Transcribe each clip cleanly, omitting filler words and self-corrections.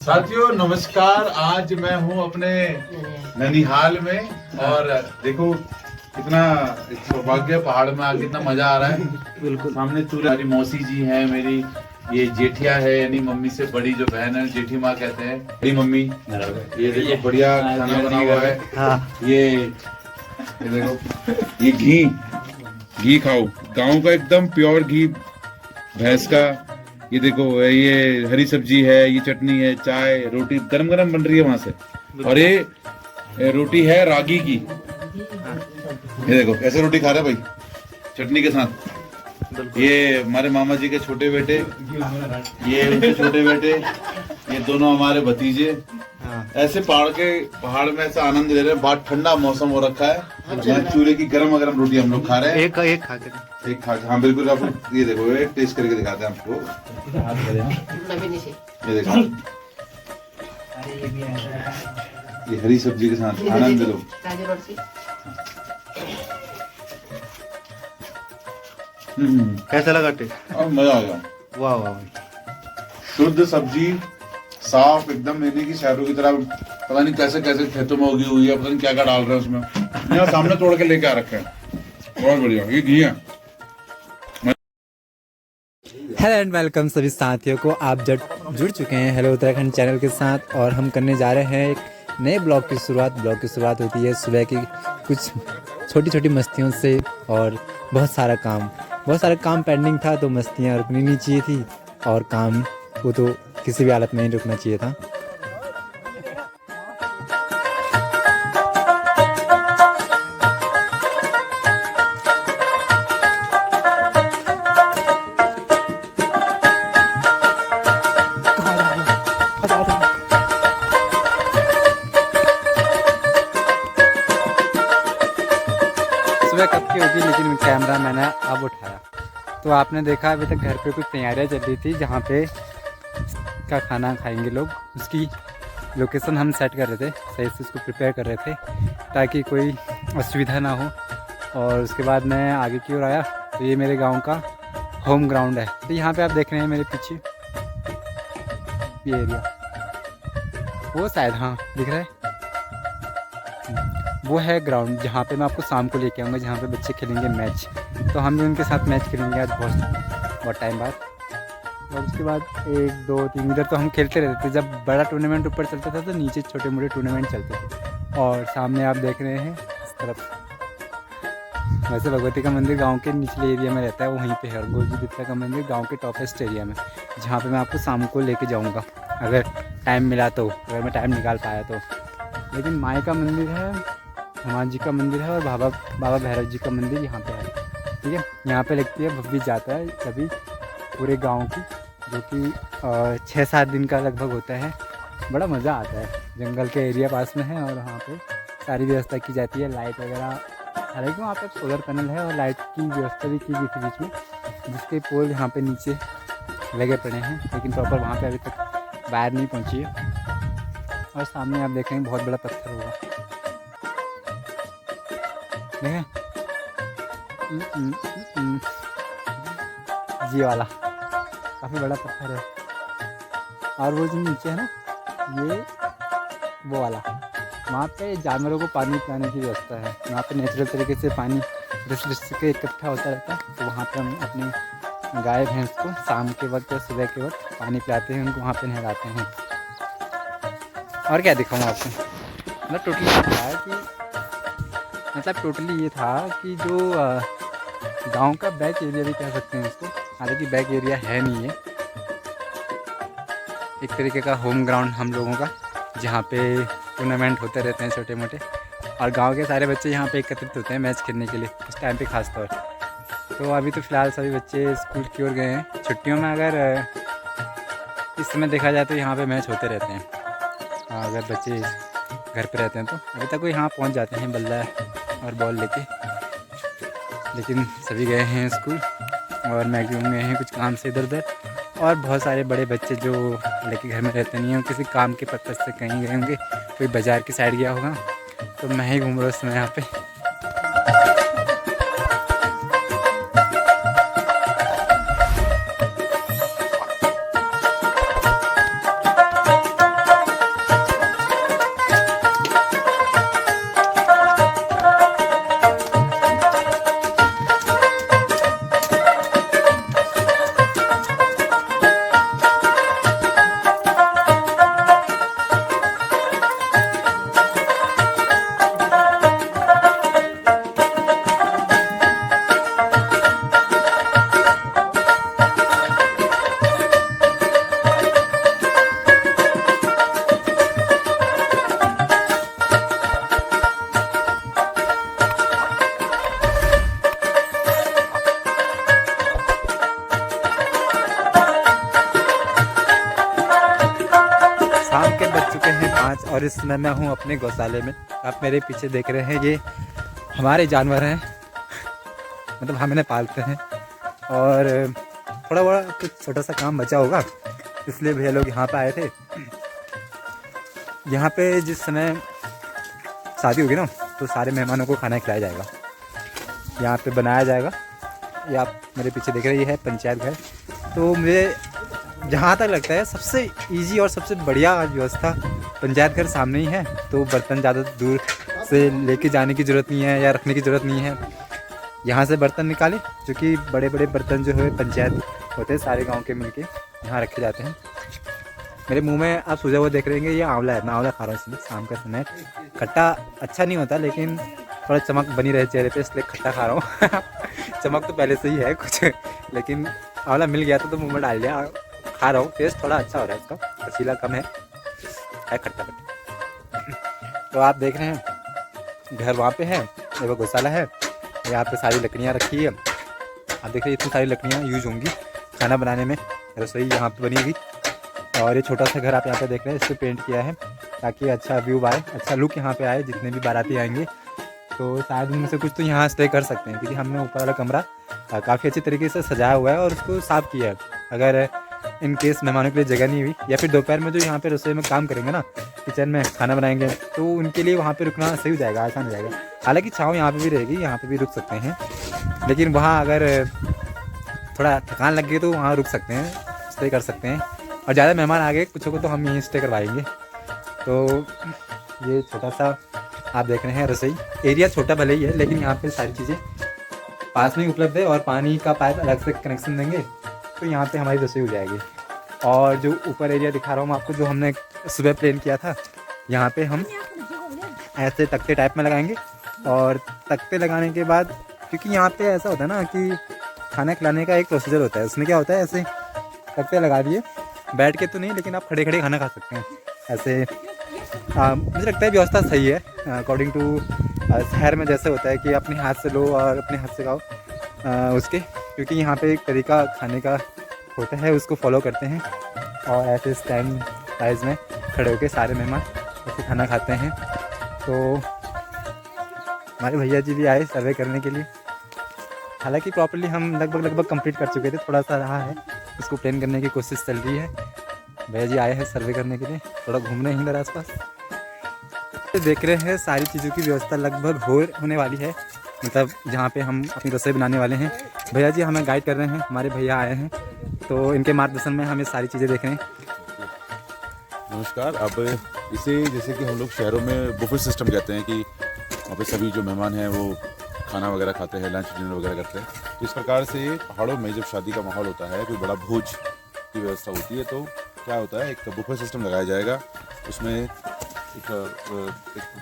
साथियों नमस्कार। आज मैं हूं अपने ननिहाल में और देखो कितना सौभाग्य, पहाड़ में आके कितना मजा आ रहा है। बिल्कुल सामने हमारी मौसी जी हैं, मेरी ये जेठिया है यानी मम्मी से बड़ी जो बहन है, जेठी माँ कहते हैं, बड़ी मम्मी। ये देखो बढ़िया खाना बना हुआ है। ये देखो ये घी खाओ, गाँव का एकदम प्योर घी भैंस का। ये देखो ये हरी सब्जी है, ये चटनी है, चाय, रोटी गरम गरम बन रही है वहां से। और ये रोटी है रागी की। ये देखो ऐसे रोटी खा रहे भाई चटनी के साथ। ये हमारे मामा जी के छोटे बेटे, ये उनके छोटे बेटे, ये दोनों हमारे भतीजे। ऐसे पहाड़ में ऐसा आनंद ले रहे हैं। बहुत ठंडा मौसम हो रखा है, चूल्हे की गरम गरम रोटी हम लोग खा रहे हैं। एक खा हाँ बिल्कुल। आप ये देखो, ये टेस्ट करके दिखाते हैं आपको। ये देखो ये हरी सब्जी के साथ आनंद लो। कैसा लगा टेस्ट? और मजा आ गया। वाह वाह, शुद्ध सब्जी, साफ एकदम, यानी कि शहरों की तरह पता नहीं कैसे कैसे खेतों में उगी हुई है, पता नहीं क्या क्या डाल रहे हैं उसमें। यहाँ सामने तोड़ के लेके आ रखे हैं। बहुत बढ़िया, ये घी है। हेलो एंड वेलकम सभी साथियों को। आप जुड़ चुके हैं हेलो उत्तराखंड चैनल के साथ और हम करने जा रहे हैं एक नए ब्लॉग की शुरुआत। ब्लॉग की शुरुआत होती है सुबह की कुछ छोटी छोटी मस्तियों से और बहुत सारा काम पेंडिंग था, तो मस्तियाँ रुकनी नहीं चाहिए थी और काम को तो किसी भी हालत में नहीं रुकना चाहिए था। सुबह कब की होगी, लेकिन कैमरा मैंने अब उठाया तो आपने देखा अभी तक घर पे कुछ तैयारियां चल रही थी जहाँ पे का खाना खाएंगे लोग। उसकी लोकेशन हम सेट कर रहे थे, सही से उसको प्रिपेयर कर रहे थे ताकि कोई असुविधा ना हो। और उसके बाद मैं आगे की ओर आया तो ये मेरे गांव का होम ग्राउंड है। तो यहाँ पे आप देख रहे हैं मेरे पीछे ये एरिया, वो शायद हाँ दिख रहा है, वो है ग्राउंड जहाँ पे मैं आपको शाम को लेके आऊँगा, जहाँ पे बच्चे खेलेंगे मैच। तो हम भी उनके साथ मैच खेलेंगे आज बहुत टाइम बाद। और उसके बाद 1 2 3 इधर तो हम खेलते रहते थे। जब बड़ा टूर्नामेंट ऊपर चलता था तो नीचे छोटे मोटे टूर्नामेंट चलते थे। और सामने आप देख रहे हैं इस तरफ, वैसे भगवती का मंदिर गांव के निचले एरिया में रहता है, वहीं पे है। और गोलजी देवता का मंदिर गांव के टॉपेस्ट एरिया में, जहाँ पे मैं आपको शाम को लेके जाऊँगा अगर टाइम मिला तो, अगर मैं टाइम निकाल पाया तो। लेकिन माई का मंदिर है, हनुमान जी का मंदिर है और बाबा भैरव जी का मंदिर यहाँ पे है। ठीक है, यहाँ पे लगती है भव्य जाता है कभी पूरे गांव की, जो कि 6-7 दिन का लगभग होता है। बड़ा मज़ा आता है, जंगल के एरिया पास में है और वहाँ पे सारी व्यवस्था की जाती है, लाइट वगैरह। हालांकि वहाँ पे सोलर पैनल है और लाइट की व्यवस्था भी की गई थी बीच में, जिसके पोल यहाँ पे नीचे लगे पड़े हैं, लेकिन प्रॉपर वहाँ पे अभी तक वायर नहीं पहुँची है। और सामने आप देखेंगे बहुत बड़ा पत्थर होगा, देखें जी वाला, काफ़ी बड़ा पत्थर है। और वो जो नीचे है ना, ये वो वाला, वहाँ पे जानवरों को पानी पिलाने की व्यवस्था है। वहाँ पे नेचुरल तरीके से पानी रिस के इकट्ठा होता रहता है। तो वहाँ पे हम अपने गाय भैंस को शाम के वक्त या सुबह के वक्त पानी पिलाते हैं, उनको वहाँ पे नहलाते हैं। और क्या दिखाऊँ आपको, टोटली ये था कि जो गांव का बैक एरिया भी कह सकते हैं इसको, हालांकि बैक एरिया है नहीं है, एक तरीके का होम ग्राउंड हम लोगों का, जहाँ पे टूर्नामेंट होते रहते हैं छोटे मोटे। और गांव के सारे बच्चे यहाँ पे एकत्रित होते हैं मैच खेलने के लिए इस टाइम पे खास तौर। तो अभी तो फ़िलहाल सभी बच्चे स्कूल की ओर गए हैं। छुट्टियों में अगर इस समय देखा जाए तो यहाँ पे मैच होते रहते हैं, अगर बच्चे घर पे रहते हैं तो। अभी तक कोई यहाँ पहुँच जाते हैं बल्ला और बॉल लेके, लेकिन सभी गए हैं स्कूल और मैक्सिमम गए हैं कुछ काम से इधर उधर। और बहुत सारे बड़े बच्चे जो लड़के घर में रहते नहीं हैं, किसी काम के पर्पज़ से कहीं गए होंगे, कोई बाज़ार की साइड गया होगा। तो मैं ही घूम रहा हूँ उस समय यहाँ पे। बज चुके हैं 5 और इस समय मैं हूँ अपने गौशाले में। आप मेरे पीछे देख रहे हैं, ये हमारे जानवर हैं, मतलब हम इन्हें पालते हैं। और थोड़ा बड़ा कुछ छोटा सा काम बचा होगा, इसलिए भैया लोग यहाँ पे आए थे। यहाँ पे जिस समय शादी होगी ना, तो सारे मेहमानों को खाना खिलाया जाएगा, यहाँ पे बनाया जाएगा। ये आप मेरे पीछे देख रहे हैं, ये है पंचायत घर। तो मुझे जहाँ तक लगता है सबसे इजी और सबसे बढ़िया व्यवस्था पंचायत घर सामने ही है। तो बर्तन ज़्यादा दूर से लेके जाने की ज़रूरत नहीं है या रखने की ज़रूरत नहीं है। यहाँ से बर्तन निकाले, जो कि बड़े बड़े बर्तन जो है पंचायत होते हैं सारे गांव के मिलके यहाँ रखे जाते हैं। मेरे मुंह में आप सूझा हुआ देख रहे हैं, ये आंवला है, मैं आंवला खा रहा हूँ इसलिए। शाम का समय खट्टा अच्छा नहीं होता, लेकिन थोड़ा चमक बनी रहे चेहरे पे, इसलिए खट्टा खा रहा हूँ। चमक तो पहले से ही है कुछ, लेकिन आंवला मिल गया तो मुँह में डाल दिया, खा रहा हूँ। टेस्ट थोड़ा अच्छा हो रहा है इसका, रसीला कम है खट्टा खट्टा। तो आप देख रहे हैं घर वहाँ पे है, वो गौशाला है, यहाँ पे सारी लकड़ियाँ रखी है। आप देख रहे हैं इतनी सारी लकड़ियाँ यूज होंगी खाना बनाने में, रसोई यहाँ पे बनेगी। और ये छोटा सा घर आप यहाँ पे देख रहे हैं, इसको पेंट किया है ताकि अच्छा व्यू आए, अच्छा लुक यहाँ पे आए। जितने भी बाराती आएंगे तो शायद उनमें से कुछ तो यहाँ स्टे कर सकते हैं, क्योंकि हमने ऊपर वाला कमरा काफ़ी अच्छी तरीके से सजाया हुआ है और उसको साफ़ किया है। अगर इन केस मेहमानों के लिए जगह नहीं हुई, या फिर दोपहर में जो यहाँ पे रसोई में काम करेंगे ना, किचन में खाना बनाएंगे, तो उनके लिए वहाँ पे रुकना सही हो जाएगा, आसान हो जाएगा। हालांकि छाँव यहाँ पे भी रहेगी, यहाँ पे भी रुक सकते हैं, लेकिन वहाँ अगर थोड़ा थकान लग गई तो वहाँ रुक सकते हैं, स्टे कर सकते हैं। और ज़्यादा मेहमान आ गए कुछ को तो हम यहीं स्टे करवाएंगे। तो ये छोटा सा आप देख रहे हैं रसोई एरिया, छोटा भले ही है, लेकिन यहाँ पे सारी चीज़ें पास में उपलब्ध है। और पानी का पाइप अलग से कनेक्शन देंगे तो यहाँ पे हमारी रसोई हो जाएगी। और जो ऊपर एरिया दिखा रहा हूँ मैं आपको, जो हमने सुबह प्लान किया था, यहाँ पे हम ऐसे तख्ते टाइप में लगाएंगे। और तख्ते लगाने के बाद, क्योंकि यहाँ पे ऐसा होता है ना कि खाना खिलाने का एक प्रोसीजर होता है, उसमें क्या होता है, ऐसे तख्ते लगा दिए, बैठ के तो नहीं, लेकिन आप खड़े खड़े खाना खा सकते हैं ऐसे। मुझे लगता है व्यवस्था सही है अकॉर्डिंग टू शहर में जैसे होता है कि अपने हाथ से लो और अपने हाथ से खाओ उसके, क्योंकि यहाँ पे एक तरीका खाने का होता है, उसको फॉलो करते हैं। और ऐसे स्टैंड साइज में खड़े होकर सारे मेहमान ऐसे खाना खाते हैं। तो हमारे भैया जी भी आए सर्वे करने के लिए। हालांकि प्रॉपर्ली हम लगभग कंप्लीट कर चुके थे, थोड़ा सा रहा है, उसको प्लान करने की कोशिश चल रही है। भैया जी आए हैं सर्वे करने के लिए, थोड़ा घूमने ही इधर आसपास। देख रहे हैं सारी चीज़ों की व्यवस्था लगभग होने वाली है, मतलब जहाँ पे हम अपनी रसोई बनाने वाले हैं। भैया जी हमें गाइड कर रहे हैं, हमारे भैया आए हैं, तो इनके मार्गदर्शन में हमें सारी चीज़ें देख रहे हैं। नमस्कार। अब इसे जैसे कि हम लोग शहरों में बुफे सिस्टम कहते हैं, कि वहाँ पे सभी जो मेहमान हैं वो खाना वगैरह खाते हैं, लंच डिनर वगैरह करते हैं। इस प्रकार से पहाड़ों में जब शादी का माहौल होता है, कोई बड़ा भोज की व्यवस्था होती है, तो क्या होता है, एक बुफे सिस्टम लगाया जाएगा। उसमें एक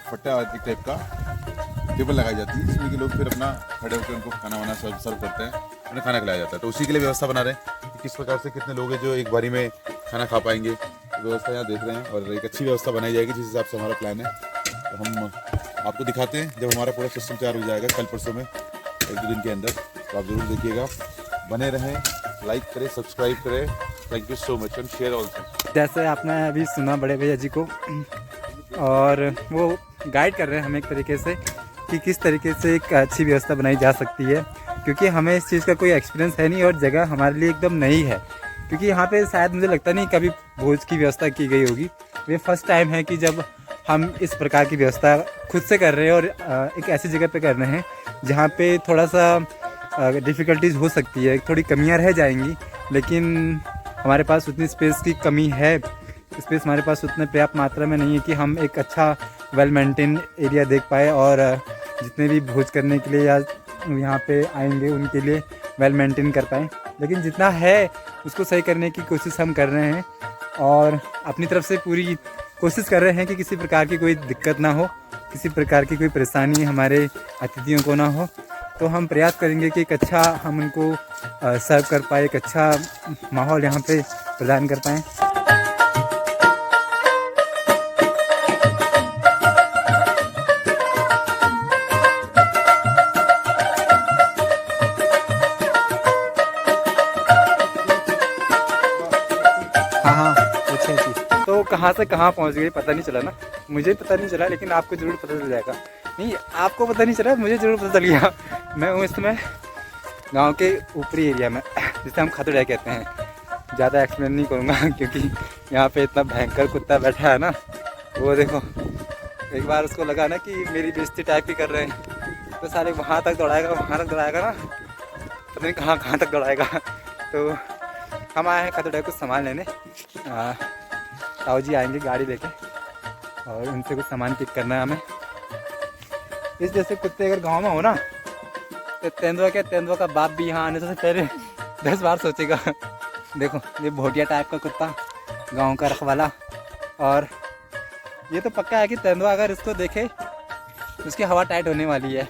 फट्टा एक टाइप का टेबल लगाई जाती है, जिसमें कि लोग फिर अपना खड़े होकर उनको खाना वाना सर्व करते हैं, उन्हें खाना खिलाया जाता है। तो उसी के लिए व्यवस्था बना रहे हैं कि किस प्रकार से कितने लोग हैं जो एक बारी में खाना खा पाएंगे। व्यवस्था यहाँ देख रहे हैं, और एक अच्छी व्यवस्था बनाई जाएगी जिस हिसाब से हमारा प्लान है। तो हम आपको दिखाते हैं जब हमारा पूरा सिस्टम तैयार हो जाएगा कल परसों में, 1-2 दिन के अंदर। तो आप ज़रूर देखिएगा, बने रहें, लाइक करें, सब्सक्राइब करें। Thank you so much and share also. जैसे आपने अभी सुना बड़े भैया जी को, और वो गाइड कर रहे हैं हमें एक तरीके से कि किस तरीके से एक अच्छी व्यवस्था बनाई जा सकती है, क्योंकि हमें इस चीज़ का कोई एक्सपीरियंस है नहीं और जगह हमारे लिए एकदम नई है। क्योंकि यहाँ पे शायद मुझे लगता नहीं कभी भोज की व्यवस्था की गई होगी। ये फर्स्ट टाइम है कि जब हम इस प्रकार की व्यवस्था खुद से कर रहे हैं, और एक ऐसी जगह पे कर रहे हैं जहाँ पे थोड़ा सा डिफ़िकल्टीज हो सकती है, थोड़ी कमियाँ रह जाएंगी, लेकिन हमारे पास उतनी स्पेस की कमी है। स्पेस हमारे पास उतने पर्याप्त मात्रा में नहीं है कि हम एक अच्छा वेल मेंटेन एरिया देख पाए, और जितने भी भोज करने के लिए या यहाँ पे आएंगे उनके लिए वेल मेंटेन कर पाएँ। लेकिन जितना है उसको सही करने की कोशिश हम कर रहे हैं, और अपनी तरफ से पूरी कोशिश कर रहे हैं कि किसी प्रकार की कोई दिक्कत ना हो, किसी प्रकार की कोई परेशानी हमारे अतिथियों को ना हो। तो हम प्रयास करेंगे कि एक अच्छा हम उनको सर्व कर पाए, एक अच्छा माहौल यहाँ पे प्रदान कर पाएँ। कहाँ से कहाँ पहुँच गई पता नहीं चला ना, मुझे पता नहीं चला, लेकिन आपको ज़रूर पता चल जाएगा। नहीं, आपको पता नहीं चला, मुझे ज़रूर पता चल गया। मैं हूँ इस समय गांव के ऊपरी एरिया में, जिसे हम खतुड़ा कहते हैं। ज़्यादा एक्सप्लेन नहीं करूँगा क्योंकि यहाँ पे इतना भयंकर कुत्ता बैठा है ना, वो देखो। एक बार उसको लगा ना कि मेरी बेइज्जती टाइप की कर रहे हैं, तो सारे वहाँ तक दौड़ाएगा, वहाँ तक दौड़ाएगा ना, पता नहीं कहाँ कहाँ तक दौड़ाएगा। तो हम आए हैं खतुड़ा कुछ सामान लेने। ताऊ जी आएंगे गाड़ी लेके और उनसे कुछ सामान पिक करना है हमें। इस जैसे कुत्ते अगर गांव में हो ना, तो तेंदुआ का बाप भी यहाँ आने से पहले 10 बार सोचेगा। देखो ये भोटिया टाइप का कुत्ता, गांव का रखवाला। और ये तो पक्का है कि तेंदुआ अगर इसको देखे उसकी हवा टाइट होने वाली है।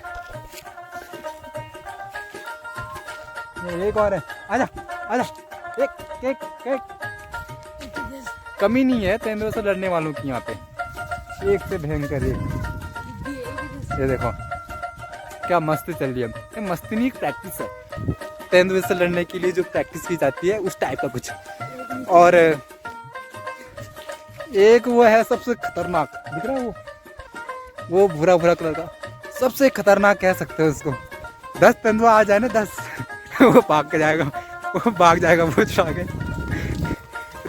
ये एक और है, आजा आजा। एक एक एक कमी नहीं है तेंदुआ से लड़ने वालों की यहाँ पे, एक से भयंकर एक। ये देखो क्या मस्ती चल रही है। ये मस्ती नहीं, प्रैक्टिस है। तेंदुए से लड़ने के लिए जो प्रैक्टिस की जाती है उस टाइप का कुछ। और एक वो है सबसे खतरनाक, दिख रहा है वो भूरा भूरा कलर का, सबसे खतरनाक कह सकते हो उसको। 10 तेंदुआ आ जाए ना, 10 वो भाग के जाएगा, वो भाग जाएगा वो छुड़ा के।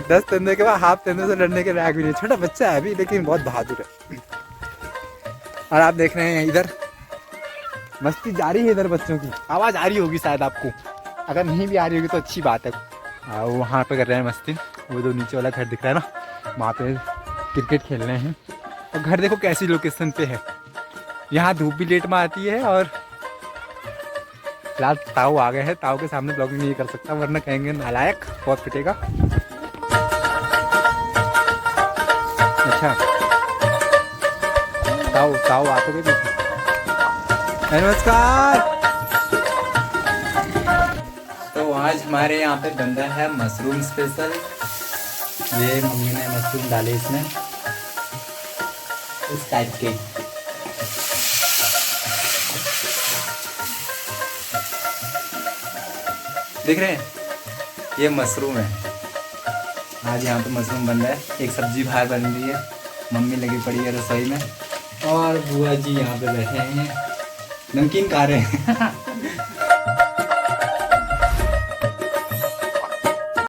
10 तेंदुए के बाद हाफ तेंदुए से लड़ने के लायक भी नहीं। छोटा बच्चा है अभी, लेकिन बहुत बहादुर है। और आप देख रहे हैं इधर मस्ती जारी है। इधर बच्चों की आवाज़ आ रही होगी शायद आपको, अगर नहीं भी आ रही होगी तो अच्छी बात है। वहाँ पे कर रहे हैं मस्ती, वो जो नीचे वाला घर दिख रहा है ना, वहाँ पे क्रिकेट खेल रहे हैं। और घर देखो कैसी लोकेशन पे है, यहाँ धूप भी लेट में आती है। और फिलहाल ताऊ आ गए हैं, ताऊ के सामने ब्लॉगिंग नहीं कर सकता वरना कहेंगे नालायक, बहुत पिटेगा। अच्छा ताऊ आते गए पीछे। नमस्कार। तो आज हमारे यहाँ पे बन रहा है मशरूम स्पेशल। ये मम्मी ने मशरूम डाले इसमें, इस टाइप के। देख रहे हैं ये मशरूम है। आज यहाँ पे मशरूम बन रहा है। एक सब्जी बाहर बन रही है, मम्मी लगी पड़ी है रसोई में, और बुआ जी यहाँ पे बैठे हैं, नमकीन खा रहे हैं।